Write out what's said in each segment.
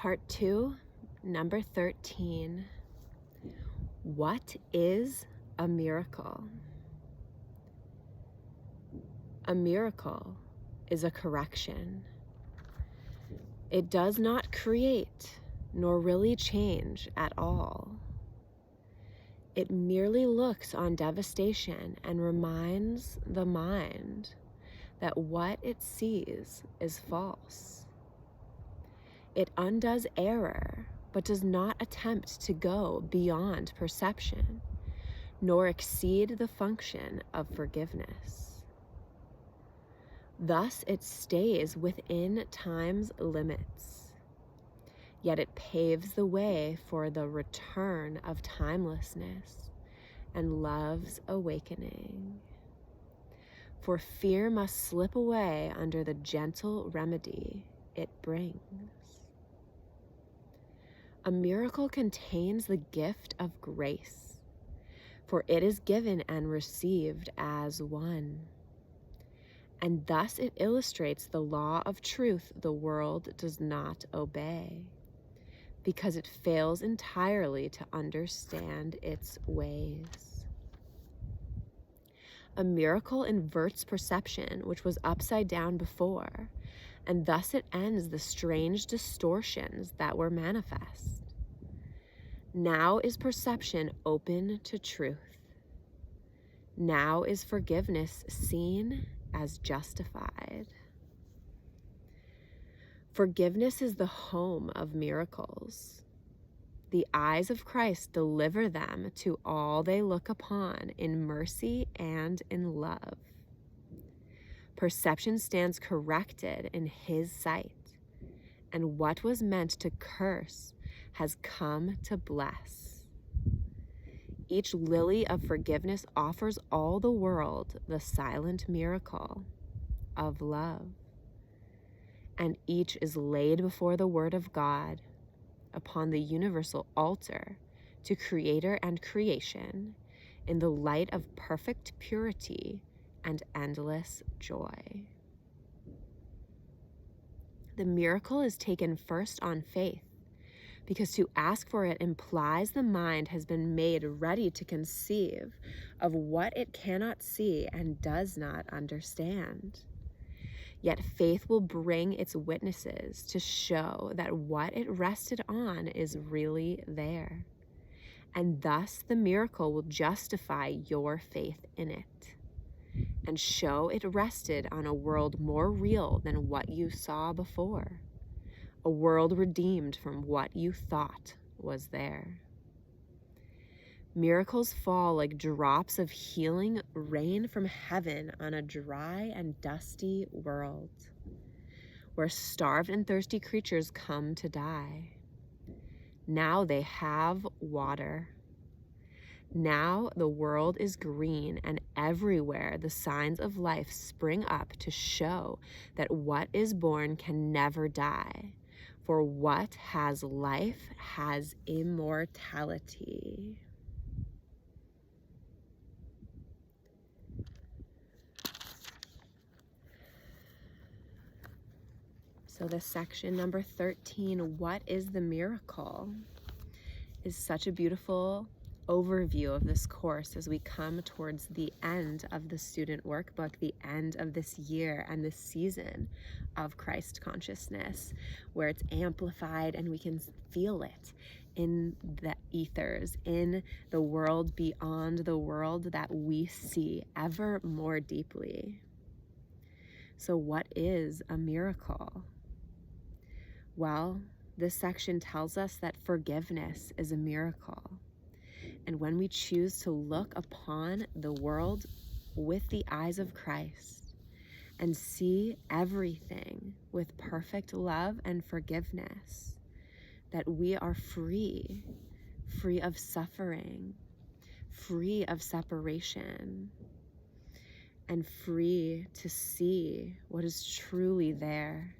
Part 2, number 13. What is a miracle? A miracle is a correction. It does not create nor really change at all. It merely looks on devastation and reminds the mind that what it sees is false. It undoes error, but does not attempt to go beyond perception, nor exceed the function of forgiveness. Thus, it stays within time's limits, yet it paves the way for the return of timelessness and love's awakening. For fear must slip away under the gentle remedy it brings. A miracle contains the gift of grace, for it is given and received as one. And thus it illustrates the law of truth the world does not obey, because it fails entirely to understand its ways. A miracle inverts perception, which was upside down before, and thus it ends the strange distortions that were manifest. Now is perception open to truth. Now is forgiveness seen as justified. Forgiveness is the home of miracles. The eyes of Christ deliver them to all they look upon in mercy and in love. Perception stands corrected in his sight, and what was meant to curse has come to bless. Each lily of forgiveness offers all the world the silent miracle of love, and each is laid before the Word of God upon the universal altar to Creator and creation in the light of perfect purity and endless joy. The miracle is taken first on faith, because to ask for it implies the mind has been made ready to conceive of what it cannot see and does not understand. Yet faith will bring its witnesses to show that what it rested on is really there, and thus the miracle will justify your faith in it and show it rested on a world more real than what you saw before. A world redeemed from what you thought was there. Miracles fall like drops of healing rain from heaven on a dry and dusty world, where starved and thirsty creatures come to die. Now they have water. Now the world is green, and everywhere the signs of life spring up to show that what is born can never die. For what has life has immortality. So this section, number 13, what is the miracle, is such a beautiful overview of this course as we come towards the end of the student workbook, the end of this year and this season of Christ consciousness, where it's amplified and we can feel it in the ethers, in the world beyond the world that we see ever more deeply. So what is a miracle? Well, this section tells us that forgiveness is a miracle. And when we choose to look upon the world with the eyes of Christ and see everything with perfect love and forgiveness, that we are free of suffering, free of separation, and free to see what is truly there.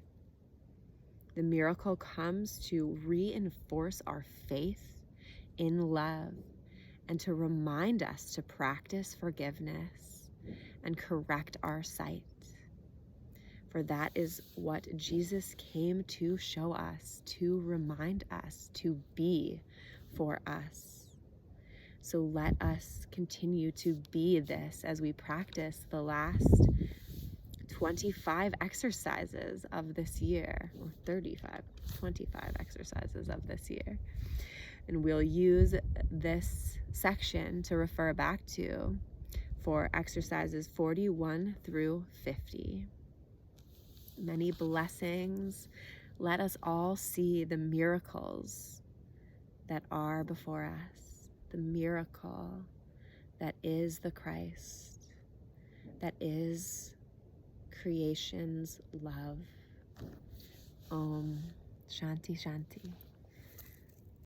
The miracle comes to reinforce our faith in love and to remind us to practice forgiveness and correct our sight. For that is what Jesus came to show us, to remind us, to be for us. So let us continue to be this as we practice the last 25 exercises of this year, or 25 exercises of this year. And we'll use this section to refer back to for exercises 41 through 50. Many blessings. Let us all see the miracles that are before us, the miracle that is the Christ, that is creation's love. Om Shanti Shanti.